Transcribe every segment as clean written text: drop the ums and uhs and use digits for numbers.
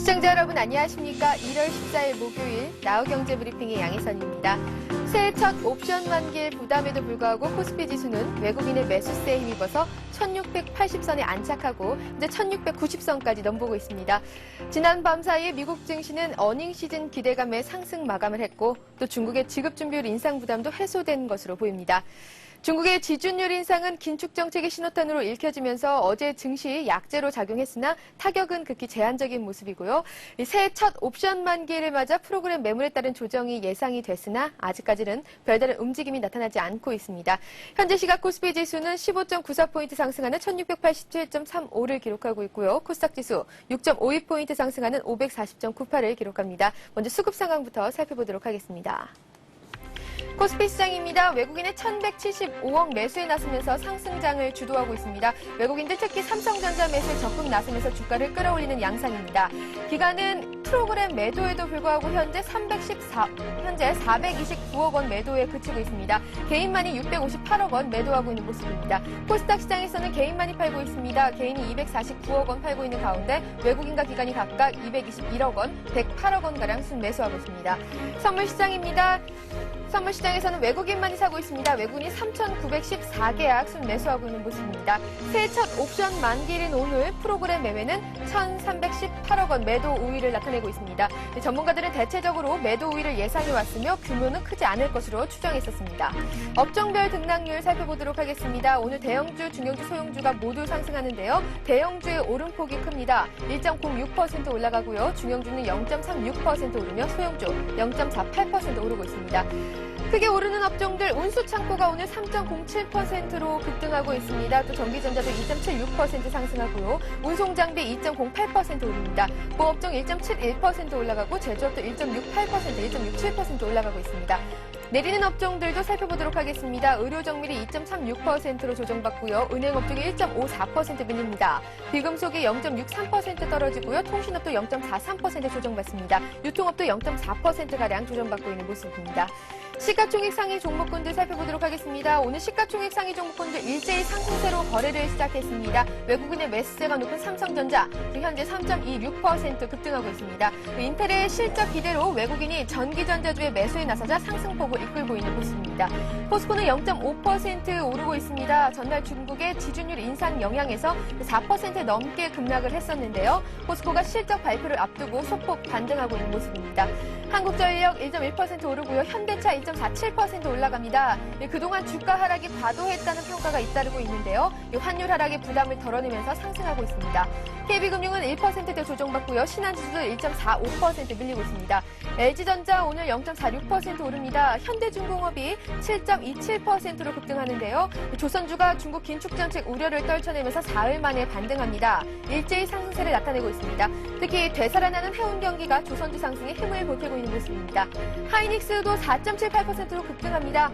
시청자 여러분 안녕하십니까? 1월 14일 목요일 나우경제브리핑의 양혜선입니다. 새해 첫 옵션 만기일 부담에도 불구하고 코스피 지수는 외국인의 매수세에 힘입어서 1680선에 안착하고 이제 1690선까지 넘보고 있습니다. 지난 밤 사이에 미국 증시는 어닝 시즌 기대감에 상승 마감을 했고 또 중국의 지급 준비율 인상 부담도 해소된 것으로 보입니다. 중국의 지준율 인상은 긴축 정책의 신호탄으로 읽혀지면서 어제 증시 약재로 작용했으나 타격은 극히 제한적인 모습이고요. 새해 첫 옵션 만기를 맞아 프로그램 매물에 따른 조정이 예상이 됐으나 아직까지는 별다른 움직임이 나타나지 않고 있습니다. 현재 시각 코스피 지수는 15.94포인트 상승하는 1687.35를 기록하고 있고요. 코스닥 지수 6.52포인트 상승하는 540.98을 기록합니다. 먼저 수급 상황부터 살펴보도록 하겠습니다. 코스피 시장입니다. 외국인의 1175억 매수에 나서면서 상승장을 주도하고 있습니다. 외국인들 특히 삼성전자 매수에 적극 나서면서 주가를 끌어올리는 양상입니다. 기관은 프로그램 매도에도 불구하고 현재 429억 원 매도에 그치고 있습니다. 개인만이 658억 원 매도하고 있는 모습입니다. 코스닥 시장에서는 개인만이 팔고 있습니다. 개인이 249억 원 팔고 있는 가운데 외국인과 기관이 각각 221억 원, 108억 원가량 순매수하고 있습니다. 선물 시장입니다. 선물 시장에서는 외국인만이 사고 있습니다. 외국인이 3,914계약 순매수하고 있는 모습입니다. 새해 첫 옵션 만기일인 오늘 프로그램 매매는 1,318억 원 매도 우위를 나타내고 있습니다. 전문가들은 대체적으로 매도 우위를 예상해왔으며 규모는 크지 않을 것으로 추정했었습니다. 업종별 등락률 살펴보도록 하겠습니다. 오늘 대형주, 중형주, 소형주가 모두 상승하는데요. 대형주의 오름폭이 큽니다. 1.06% 올라가고요. 중형주는 0.36% 오르며 소형주 0.48% 오르고 있습니다. 크게 오르는 업종들 운수창고가 오늘 3.07%로 급등하고 있습니다. 또 전기전자도 2.76% 상승하고요. 운송장비 2.08% 오릅니다. 보업종 1.71% 올라가고 제조업도 1.68%, 1.67% 올라가고 있습니다. 내리는 업종들도 살펴보도록 하겠습니다. 의료정밀이 2.36%로 조정받고요. 은행업종이 1.54% 밀립니다. 비금속이 0.63% 떨어지고요. 통신업도 0.43% 조정받습니다. 유통업도 0.4%가량 조정받고 있는 모습입니다. 시가총액 상위 종목군들 살펴보도록 하겠습니다. 오늘 시가총액 상위 종목군들 일제히 상승세로 거래를 시작했습니다. 외국인의 매수세가 높은 삼성전자, 현재 3.26% 급등하고 있습니다. 인텔의 실적 기대로 외국인이 전기전자주의 매수에 나서자 상승폭을 이끌고 있는 모습입니다. 포스코는 0.5% 오르고 있습니다. 전날 중국의 지준율 인상 영향에서 4% 넘게 급락을 했었는데요. 포스코가 실적 발표를 앞두고 소폭 반등하고 있는 모습입니다. 한국전력 1.1% 오르고요. 현대차 1.47% 올라갑니다. 그동안 주가 하락이 과도했다는 평가가 잇따르고 있는데요. 환율 하락의 부담을 덜어내면서 상승하고 있습니다. KB금융은 1%대 조정받고요. 신한지수도 1.45% 밀리고 있습니다. LG전자 오늘 0.46% 오릅니다. 현대중공업이 7.27%로 급등하는데요. 조선주가 중국 긴축정책 우려를 떨쳐내면서 사흘 만에 반등합니다. 일제히 상승세를 나타내고 있습니다. 특히 되살아나는 해운 경기가 조선주 상승에 힘을 보태고 있는 모습입니다. 하이닉스도 4.78%로 급등합니다.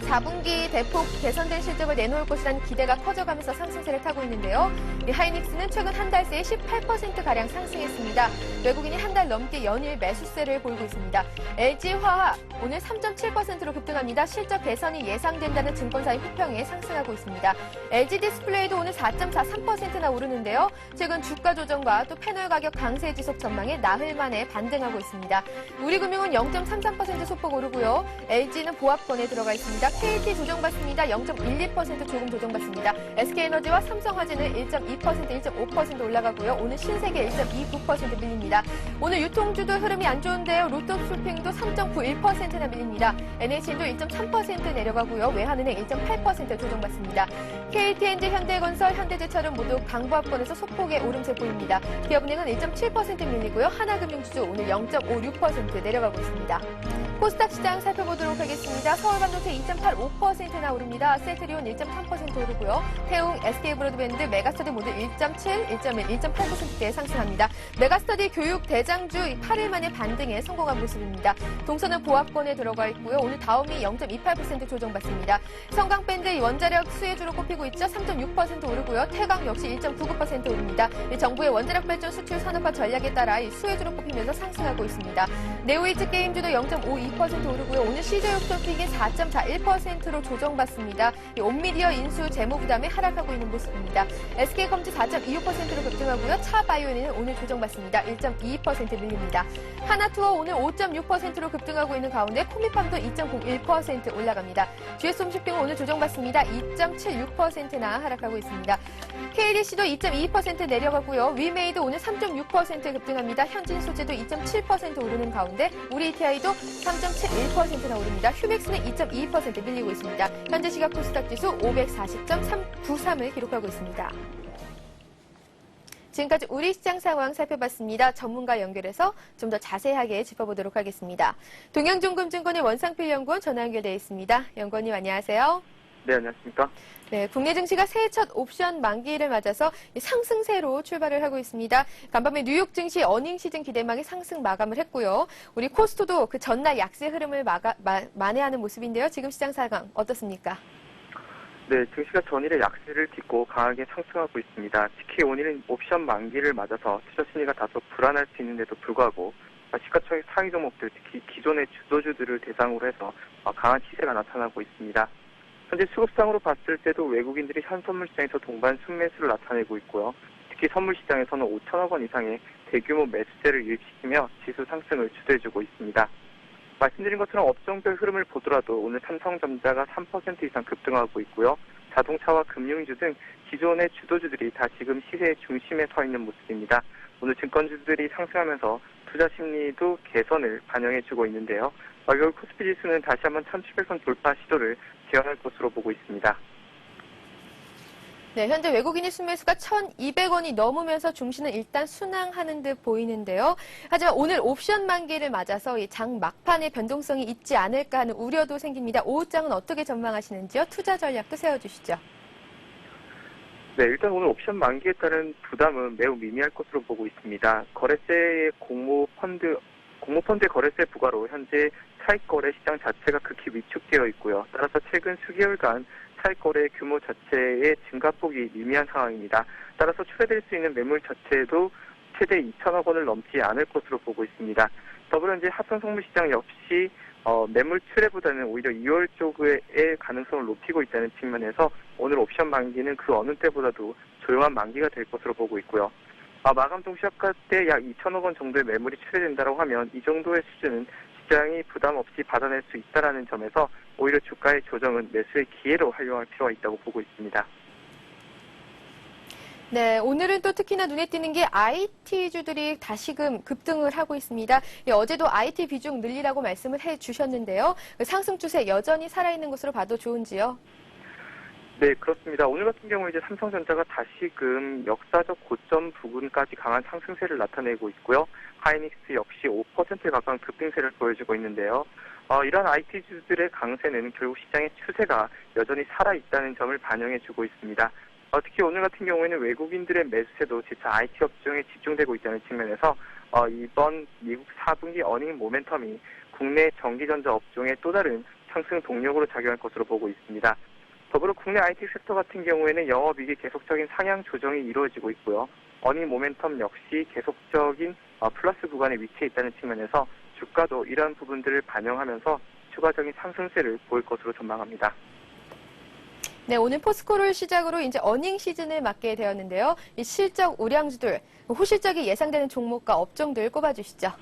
4분기 대폭 개선된 실적을 내놓을 것이라는 기대가 커져가면서 상승세를 타고 있는데요. 하이닉스는 최근 한 달 새에 18%가량 상승했습니다. 외국인이 한 달 넘게 연일 매수세를 보이고 있습니다. LG화학 오늘 3.7%로 급등합니다. 실적 개선이 예상된다는 증권사의 호평에 상승하고 있습니다. LG디스플레이도 오늘 4.43%나 오르는데요. 최근 주가 조정과 또 패널 가격 강세 지속 전망에 나흘 만에 반등하고 있습니다. 우리금융은 0.33% 소폭 오르고요. LG는 보합권에 들어가 있습니다. KT 조정받습니다. 0.12% 조금 조정받습니다. SK에너지와 삼성화재는 1.2%, 1.5% 올라가고요. 오늘 신세계 1.29% 밀립니다. 오늘 유통주도 흐름이 안 좋은데요. 로또쇼핑도 3.91%나 밀립니다. NHN도 1.3% 내려가고요. 외환은행 1.8% 조정받습니다. KTNG, 현대건설, 현대제철은 모두 강보합권에서 소폭의 오름세 보입니다. 기업은행은 1.7% 밀리고요. 하나금융주도 오늘 0.56% 내려가고 있습니다. 코스닥 시장 살펴보도록 하겠습니다. 서울반도체 2.85%나 오릅니다. 셀트리온 1.3% 오르고요. 태웅, SK브로드밴드, 메가스터디 모두 1.7, 1.1, 1.8%대 상승합니다. 메가스터디 교육 대장주 8일 만에 반등에 성공한 모습입니다. 동선은 보합권에 들어가 있고요. 오늘 다음이 0.28% 조정받습니다. 성강밴드 원자력 수혜주로 꼽히고 오르고 있죠. 3.6% 오르고요. 태광 역시 1.99% 오릅니다. 정부의 원자력 발전 수출 산업화 전략에 따라 이 수혜주로 꼽히면서 상승하고 있습니다. 네오이츠 게임주도 0.52% 오르고요. 오늘 시저 역전픽이 4.41%로 조정받습니다. 온미디어 인수 재무 부담에 하락하고 있는 모습입니다. SK컴퓨터 4.25%로 급등하고요. 차바이오는 오늘 조정받습니다. 1.22% 밀립니다. 하나투어 오늘 5.6%로 급등하고 있는 가운데 코미팜도 2.01% 올라갑니다. GS홈쇼핑은 오늘 조정받습니다. 2.76%나 하락하고 있습니다. KDC도 2.22% 내려가고요. 위메이도 오늘 3.6% 급등합니다. 현진소재도 2.7% 오르는 가운데 우리 ETI도 3.71%나 오릅니다. 휴맥스는 2.22% 밀리고 있습니다. 현재 시각 코스닥 지수 540.93을 기록하고 있습니다. 지금까지 우리 시장 상황 살펴봤습니다. 전문가 연결해서 좀 더 자세하게 짚어보도록 하겠습니다. 동양종금증권의 원상필 연구원 전화 연결되어 있습니다. 연구원님 안녕하세요. 네, 안녕하십니까? 네, 국내 증시가 새해 첫 옵션 만기를 맞아서 상승세로 출발을 하고 있습니다. 간밤에 뉴욕 증시 어닝 시즌 기대망의 상승 마감을 했고요. 우리 코스토도 그 전날 약세 흐름을 만회하는 모습인데요. 지금 시장 상황 어떻습니까? 네, 증시가 전일의 약세를 딛고 강하게 상승하고 있습니다. 특히 오늘은 옵션 만기를 맞아서 투자 심리가 다소 불안할 수 있는데도 불구하고 시가총액 상위 종목들, 특히 기존의 주도주들을 대상으로 해서 강한 시세가 나타나고 있습니다. 현재 수급상으로 봤을 때도 외국인들이 현선물시장에서 동반 순매수를 나타내고 있고요. 특히 선물시장에서는 5천억 원 이상의 대규모 매수세를 유입시키며 지수 상승을 주도해주고 있습니다. 말씀드린 것처럼 업종별 흐름을 보더라도 오늘 삼성전자가 3% 이상 급등하고 있고요. 자동차와 금융주 등 기존의 주도주들이 다 지금 시세의 중심에 서 있는 모습입니다. 오늘 증권주들이 상승하면서 투자 심리도 개선을 반영해주고 있는데요. 결국 코스피 지수는 다시 한번 1700선 돌파 시도를 지연할 것으로 보고 있습니다. 네, 현재 외국인의 순매수가 1,200원이 넘으면서 중시는 일단 순항하는 듯 보이는데요. 하지만 오늘 옵션 만기를 맞아서 이 장 막판에 변동성이 있지 않을까 하는 우려도 생깁니다. 오후장은 어떻게 전망하시는지요? 투자 전략도 세워주시죠. 네, 일단 오늘 옵션 만기에 따른 부담은 매우 미미할 것으로 보고 있습니다. 거래세의 공모펀드 거래세 부과로 현재 차익거래 시장 자체가 극히 위축되어 있고요. 따라서 최근 수개월간 차익거래 규모 자체의 증가폭이 미미한 상황입니다. 따라서 출회될 수 있는 매물 자체도 최대 2천억 원을 넘지 않을 것으로 보고 있습니다. 더불어 이제 하천성물시장 역시 매물 출회보다는 오히려 2월 쪽의 가능성을 높이고 있다는 측면에서 오늘 옵션 만기는 그 어느 때보다도 조용한 만기가 될 것으로 보고 있고요. 마감 동시효과 때 약 2천억 원 정도의 매물이 출회된다고 하면 이 정도의 수준은 시장이 부담 없이 받아낼 수 있다는 점에서 오히려 주가의 조정은 매수의 기회로 활용할 필요가 있다고 보고 있습니다. 네, 오늘은 또 특히나 눈에 띄는 게 IT주들이 다시금 급등을 하고 있습니다. 어제도 IT 비중 늘리라고 말씀을 해주셨는데요. 상승 추세 여전히 살아있는 것으로 봐도 좋은지요? 네, 그렇습니다. 오늘 같은 경우에 이제 삼성전자가 다시금 역사적 고점 부근까지 강한 상승세를 나타내고 있고요. 하이닉스 역시 5% 가까운 급등세를 보여주고 있는데요. 이런 IT주들의 강세는 결국 시장의 추세가 여전히 살아있다는 점을 반영해주고 있습니다. 특히 오늘 같은 경우에는 외국인들의 매수세도 재차 IT 업종에 집중되고 있다는 측면에서 이번 미국 4분기 어닝 모멘텀이 국내 전기전자 업종의 또 다른 상승 동력으로 작용할 것으로 보고 있습니다. 더불어 국내 IT 섹터 같은 경우에는 영업이익의 계속적인 상향 조정이 이루어지고 있고요. 어닝 모멘텀 역시 계속적인 플러스 구간에 위치해 있다는 측면에서 주가도 이러한 부분들을 반영하면서 추가적인 상승세를 보일 것으로 전망합니다. 네, 오늘 포스코를 시작으로 이제 어닝 시즌을 맞게 되었는데요. 이 실적 우량주들, 호실적이 예상되는 종목과 업종들 꼽아주시죠.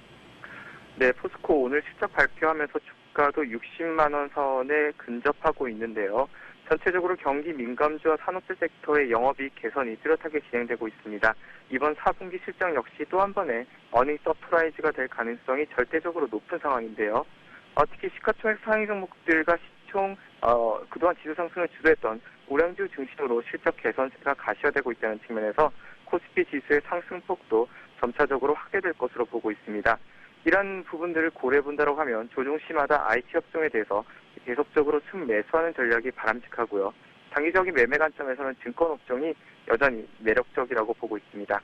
네, 포스코 오늘 실적 발표하면서 주가도 60만 원 선에 근접하고 있는데요. 전체적으로 경기 민감주와 산업재 섹터의 영업이익 개선이 뚜렷하게 진행되고 있습니다. 이번 4분기 실적 역시 또 한 번의 어닝 서프라이즈가 될 가능성이 절대적으로 높은 상황인데요. 특히 시가총액 상위 종목들과 그동안 지수 상승을 주도했던 우량주 중심으로 실적 개선세가 가시화되고 있다는 측면에서 코스피 지수의 상승폭도 점차적으로 확대될 것으로 보고 있습니다. 이런 부분들을 고려해 본다고 하면 조종 시마다 IT 업종에 대해서 계속적으로 순매수하는 전략이 바람직하고요. 장기적인 매매 관점에서는 증권 업종이 여전히 매력적이라고 보고 있습니다.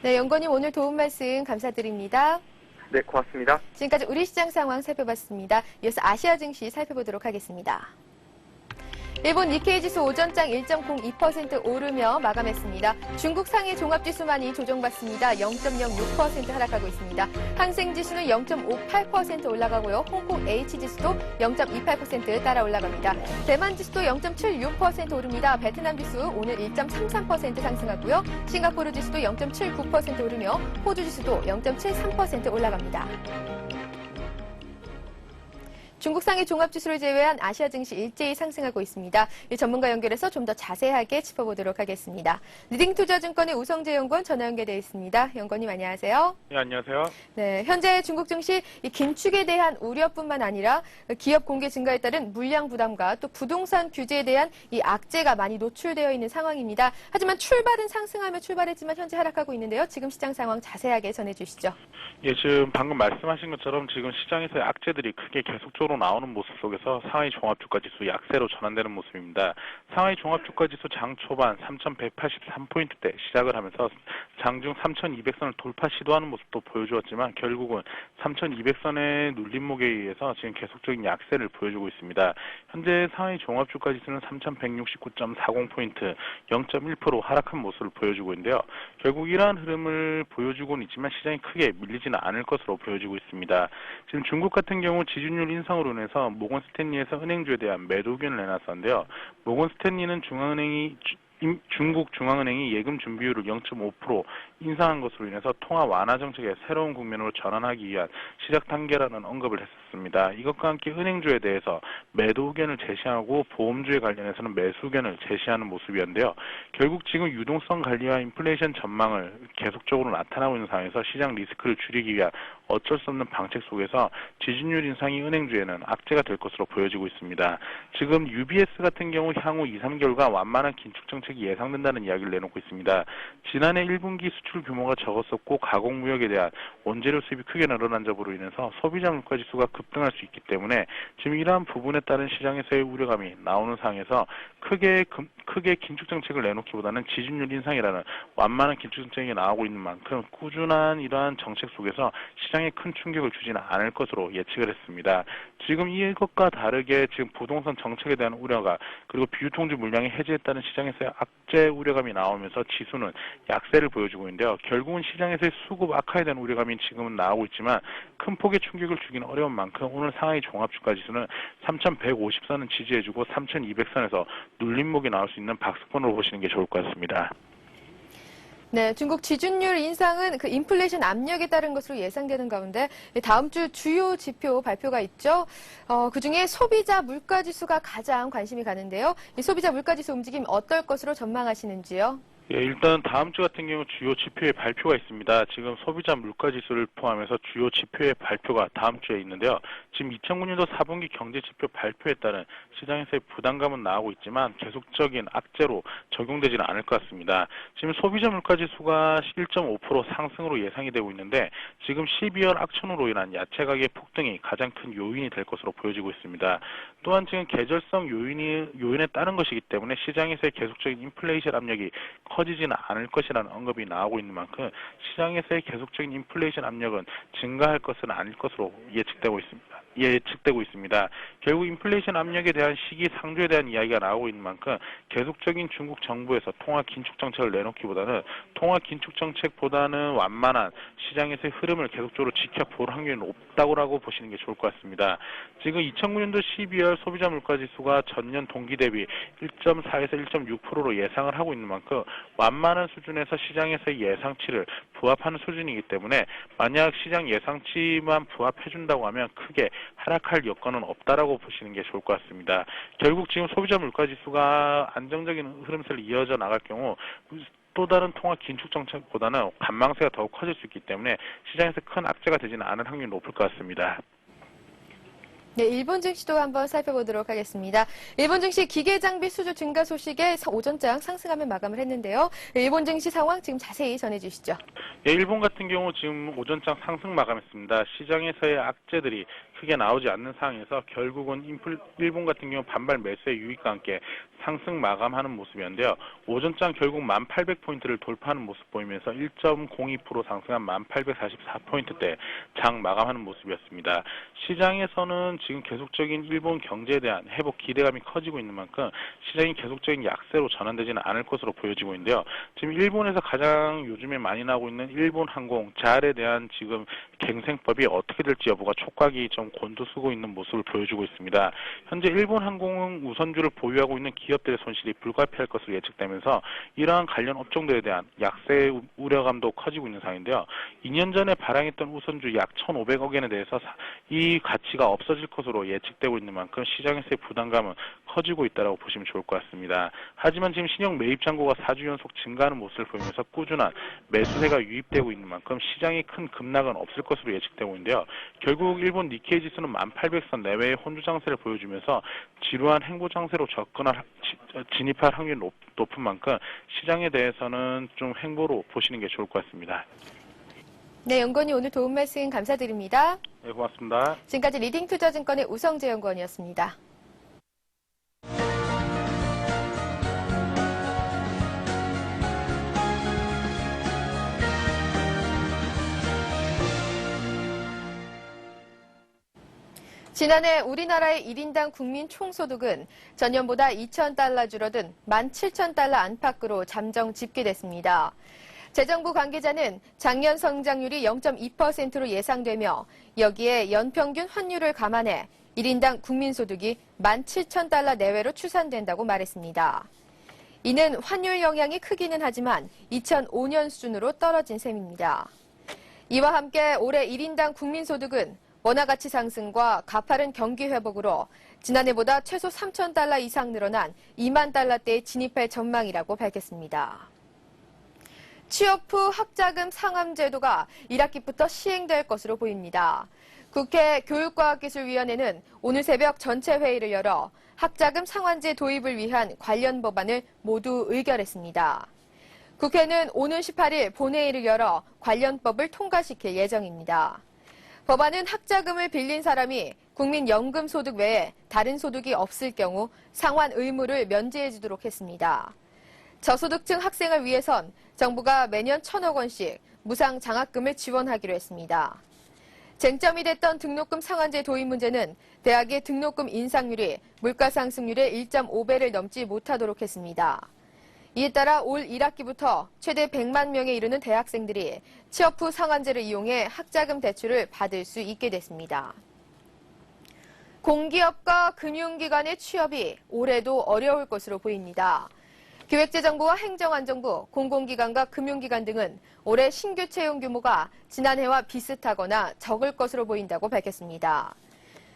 네, 연구원님 오늘 도움 말씀 감사드립니다. 네, 고맙습니다. 지금까지 우리 시장 상황 살펴봤습니다. 이어서 아시아 증시 살펴보도록 하겠습니다. 일본 니케이 지수 오전장 1.02% 오르며 마감했습니다. 중국 상해 종합지수만이 조정받습니다. 0.06% 하락하고 있습니다. 항생 지수는 0.58% 올라가고요. 홍콩 H 지수도 0.28% 따라 올라갑니다. 대만 지수도 0.76% 오릅니다. 베트남 지수 오늘 1.33% 상승하고요. 싱가포르 지수도 0.79% 오르며 호주 지수도 0.73% 올라갑니다. 중국 상해 종합지수를 제외한 아시아 증시 일제히 상승하고 있습니다. 이 전문가 연결해서 좀 더 자세하게 짚어보도록 하겠습니다. 리딩투자증권의 우성재 연구원 전화 연결되어 있습니다. 연구원님 안녕하세요. 네, 안녕하세요. 네, 현재 중국 증시 이 긴축에 대한 우려뿐만 아니라 기업 공개 증가에 따른 물량 부담과 또 부동산 규제에 대한 이 악재가 많이 노출되어 있는 상황입니다. 하지만 출발은 상승하며 출발했지만 현재 하락하고 있는데요. 지금 시장 상황 자세하게 전해주시죠. 예, 지금 방금 말씀하신 것처럼 지금 시장에서의 악재들이 크게 계속적으로 나오는 모습 속에서 상하이 종합주가지수 약세로 전환되는 모습입니다. 상하이 종합주가지수 장 초반 3,183포인트대 시작을 하면서 장중 3,200선을 돌파 시도하는 모습도 보여주었지만 결국은 3,200선의 눌림목에 의해서 지금 계속적인 약세를 보여주고 있습니다. 현재 상하이 종합주가지수는 3,169.40포인트 0.1% 하락한 모습을 보여주고 있는데요. 결국 이러한 흐름을 보여주고는 있지만 시장이 크게 밀리지는 않을 것으로 보여지고 있습니다. 지금 중국 같은 경우 지준율 인상으로 인해서 모건 스탠리에서 은행주에 대한 매도 의견을 내놨었는데요. 모건 스탠리는 중국 중앙은행이 예금 준비율을 0.5% 인상한 것으로 인해서 통화 완화 정책의 새로운 국면으로 전환하기 위한 시작 단계라는 언급을 했었습니다. 이것과 함께 은행주에 대해서 매도 의견을 제시하고 보험주에 관련해서는 매수 의견을 제시하는 모습이었는데요. 결국 지금 유동성 관리와 인플레이션 전망을 계속적으로 나타나고 있는 상황에서 시장 리스크를 줄이기 위한 어쩔 수 없는 방책 속에서 지준율 인상이 은행주에는 악재가 될 것으로 보여지고 있습니다. 지금 UBS 같은 경우 향후 2, 3개월간 완만한 긴축 정책이 예상된다는 이야기를 내놓고 있습니다. 지난해 1분기 수출 규모가 적었었고 가공무역에 대한 원재료 수입이 크게 늘어난 점으로 인해서 소비자 물가 지수가 급등할 수 있기 때문에 지금 이러한 부분에 따른 시장에서의 우려감이 나오는 상황에서 크게 긴축 정책을 내놓기보다는 지준율 인상이라는 완만한 긴축 정책이 나오고 있는 만큼 꾸준한 이러한 정책 속에서 시장에 큰 충격을 주지는 않을 것으로 예측을 했습니다. 지금 이것과 다르게 지금 부동산 정책에 대한 우려가 그리고 비유통지 물량이 해제했다는 시장에서의 악재 우려감이 나오면서 지수는 약세를 보여주고 있는데요. 결국은 시장에서의 수급 악화에 대한 우려감이 지금은 나오고 있지만 큰 폭의 충격을 주기는 어려운 만큼 오늘 상하이 종합주가지수는 3,150선은 지지해주고 3,200선에서 눌림목이 나올 수 있는 박스권으로 보시는 게 좋을 것 같습니다. 네, 중국 지준율 인상은 그 인플레이션 압력에 따른 것으로 예상되는 가운데 다음 주 주요 지표 발표가 있죠. 그중에 소비자 물가지수가 가장 관심이 가는데요. 이 소비자 물가지수 움직임 어떨 것으로 전망하시는지요? 예, 일단 다음 주 같은 경우 주요 지표의 발표가 있습니다. 지금 소비자 물가지수를 포함해서 주요 지표의 발표가 다음 주에 있는데요. 지금 2009년도 4분기 경제지표 발표에 따른 시장에서의 부담감은 나오고 있지만 계속적인 악재로 적용되지는 않을 것 같습니다. 지금 소비자 물가지수가 1.5% 상승으로 예상이 되고 있는데 지금 12월 악천후로 인한 야채 가격 폭등이 가장 큰 요인이 될 것으로 보여지고 있습니다. 또한 지금 계절성 요인에 따른 것이기 때문에 시장에서의 계속적인 인플레이션 압력이 커지지는 않을 것이라는 언급이 나오고 있는 만큼 시장에서의 계속적인 인플레이션 압력은 증가할 것은 아닐 것으로 예측되고 있습니다. 결국 인플레이션 압력에 대한 시기 상조에 대한 이야기가 나오고 있는 만큼 계속적인 중국 정부에서 통화 긴축 정책을 내놓기보다는 통화 긴축 정책보다는 완만한 시장에서의 흐름을 계속적으로 지켜볼 확률이 높다고 보시는 게 좋을 것 같습니다. 지금 2009년도 12월 소비자 물가지수가 전년 동기 대비 1.4에서 1.6%로 예상을 하고 있는 만큼 완만한 수준에서 시장에서의 예상치를 부합하는 수준이기 때문에 만약 시장 예상치만 부합해준다고 하면 크게 하락할 여건은 없다라고 보시는 게 좋을 것 같습니다. 결국 지금 소비자 물가지수가 안정적인 흐름세를 이어져 나갈 경우 또 다른 통화 긴축 정책보다는 관망세가 더욱 커질 수 있기 때문에 시장에서 큰 악재가 되지는 않을 확률이 높을 것 같습니다. 네, 일본 증시도 한번 살펴보도록 하겠습니다. 일본 증시 기계장비 수주 증가 소식에 오전장 상승하며 마감을 했는데요. 일본 증시 상황 지금 자세히 전해주시죠. 예, 일본 같은 경우 지금 오전장 상승 마감했습니다. 시장에서의 악재들이 크게 나오지 않는 상황에서 결국은 일본 같은 경우 반발 매수의 유익과 함께 상승 마감하는 모습이었는데요. 오전장 결국 1800포인트를 돌파하는 모습 보이면서 1.02% 상승한 1844포인트대 장 마감하는 모습이었습니다. 시장에서는 지금 계속적인 일본 경제에 대한 회복 기대감이 커지고 있는 만큼 시장이 계속적인 약세로 전환되지는 않을 것으로 보여지고 있는데요. 지금 일본에서 가장 요즘에 많이 나오고 있는 일본 항공, JAL에 대한 지금 갱생법이 어떻게 될지 여부가 촉각이 좀 곤두서고 있는 모습을 보여주고 있습니다. 현재 일본 항공 우선주를 보유하고 있는 기업들의 손실이 불가피할 것으로 예측되면서 이러한 관련 업종들에 대한 약세 우려감도 커지고 있는 상황인데요. 2년 전에 발행했던 우선주 약 1,500억 엔에 대해서 이 가치가 없어질 것으로 예측되고 있는 만큼 시장에서의 부담감은 커지고 있다고 보시면 좋을 것 같습니다. 하지만 지금 신용 매입 잔고가 4주 연속 증가하는 모습을 보이면서 꾸준한 매수세가 유입되고 있는 만큼 시장에 큰 급락은 없을 것으로 예측되고 있는데요. 결국 일본 니케이 지수는 1800선 내외의 혼주 장세를 보여주면서 지루한 행보 장세로 진입할 확률이 높은 만큼 시장에 대해서는 좀 행보로 보시는 게 좋을 것 같습니다. 네, 연구원님 오늘 도움 말씀 감사드립니다. 네, 고맙습니다. 지금까지 리딩투자증권의 우성재 연구원이었습니다. 지난해 우리나라의 1인당 국민 총소득은 전년보다 2,000달러 줄어든 17,000달러 안팎으로 잠정 집계됐습니다. 재정부 관계자는 작년 성장률이 0.2%로 예상되며 여기에 연평균 환율을 감안해 1인당 국민소득이 17,000달러 내외로 추산된다고 말했습니다. 이는 환율 영향이 크기는 하지만 2005년 수준으로 떨어진 셈입니다. 이와 함께 올해 1인당 국민소득은 원화가치 상승과 가파른 경기 회복으로 지난해보다 최소 3,000달러 이상 늘어난 2만 달러대에 진입할 전망이라고 밝혔습니다. 취업 후 학자금 상환 제도가 1학기부터 시행될 것으로 보입니다. 국회 교육과학기술위원회는 오늘 새벽 전체 회의를 열어 학자금 상환제 도입을 위한 관련 법안을 모두 의결했습니다. 국회는 오는 18일 본회의를 열어 관련법을 통과시킬 예정입니다. 법안은 학자금을 빌린 사람이 국민연금 소득 외에 다른 소득이 없을 경우 상환 의무를 면제해주도록 했습니다. 저소득층 학생을 위해선 정부가 매년 1,000억 원씩 무상 장학금을 지원하기로 했습니다. 쟁점이 됐던 등록금 상환제 도입 문제는 대학의 등록금 인상률이 물가 상승률의 1.5배를 넘지 못하도록 했습니다. 이에 따라 올 1학기부터 최대 100만 명에 이르는 대학생들이 취업 후 상환제를 이용해 학자금 대출을 받을 수 있게 됐습니다. 공기업과 금융기관의 취업이 올해도 어려울 것으로 보입니다. 기획재정부와 행정안전부, 공공기관과 금융기관 등은 올해 신규 채용 규모가 지난해와 비슷하거나 적을 것으로 보인다고 밝혔습니다.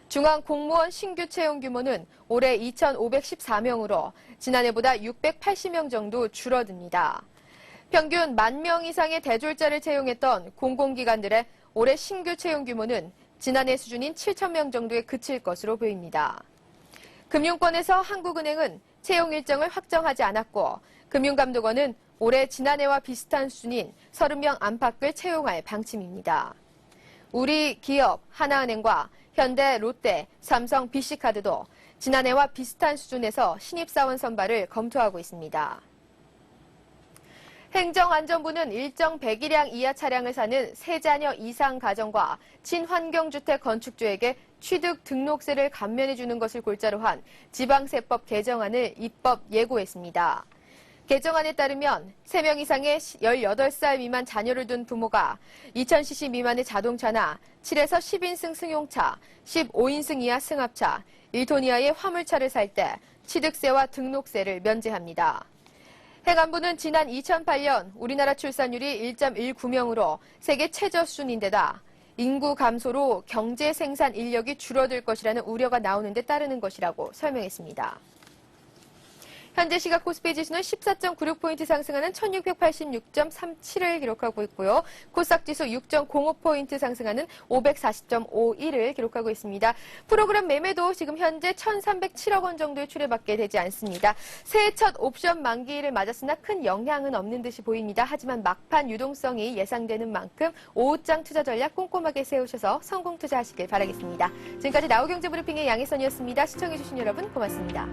중앙공무원 신규 채용 규모는 올해 2,514명으로 지난해보다 680명 정도 줄어듭니다. 평균 10,000명 이상의 대졸자를 채용했던 공공기관들의 올해 신규 채용 규모는 지난해 수준인 7,000명 정도에 그칠 것으로 보입니다. 금융권에서 한국은행은 채용 일정을 확정하지 않았고 금융감독원은 올해 지난해와 비슷한 수준인 30명 안팎을 채용할 방침입니다. 우리 기업, 하나은행과 현대, 롯데, 삼성, BC카드도 지난해와 비슷한 수준에서 신입사원 선발을 검토하고 있습니다. 행정안전부는 일정 배기량 이하 차량을 사는 3자녀 이상 가정과 친환경주택 건축주에게 취득 등록세를 감면해주는 것을 골자로 한 지방세법 개정안을 입법 예고했습니다. 개정안에 따르면 3명 이상의 18살 미만 자녀를 둔 부모가 2000cc 미만의 자동차나 7에서 10인승 승용차, 15인승 이하 승합차, 1톤 이하의 화물차를 살 때 취득세와 등록세를 면제합니다. 행안부는 지난 2008년 우리나라 출산율이 1.19명으로 세계 최저 수준인데다 인구 감소로 경제 생산 인력이 줄어들 것이라는 우려가 나오는 데 따르는 것이라고 설명했습니다. 현재 시각 코스피 지수는 14.96포인트 상승하는 1686.37을 기록하고 있고요. 코스닥 지수 6.05포인트 상승하는 540.51을 기록하고 있습니다. 프로그램 매매도 지금 현재 1,307억 원 정도의 출회밖에 되지 않습니다. 새해 첫 옵션 만기를 맞았으나 큰 영향은 없는 듯이 보입니다. 하지만 막판 유동성이 예상되는 만큼 오후장 투자 전략 꼼꼼하게 세우셔서 성공 투자하시길 바라겠습니다. 지금까지 나우경제브리핑의 양혜선이었습니다. 시청해주신 여러분 고맙습니다.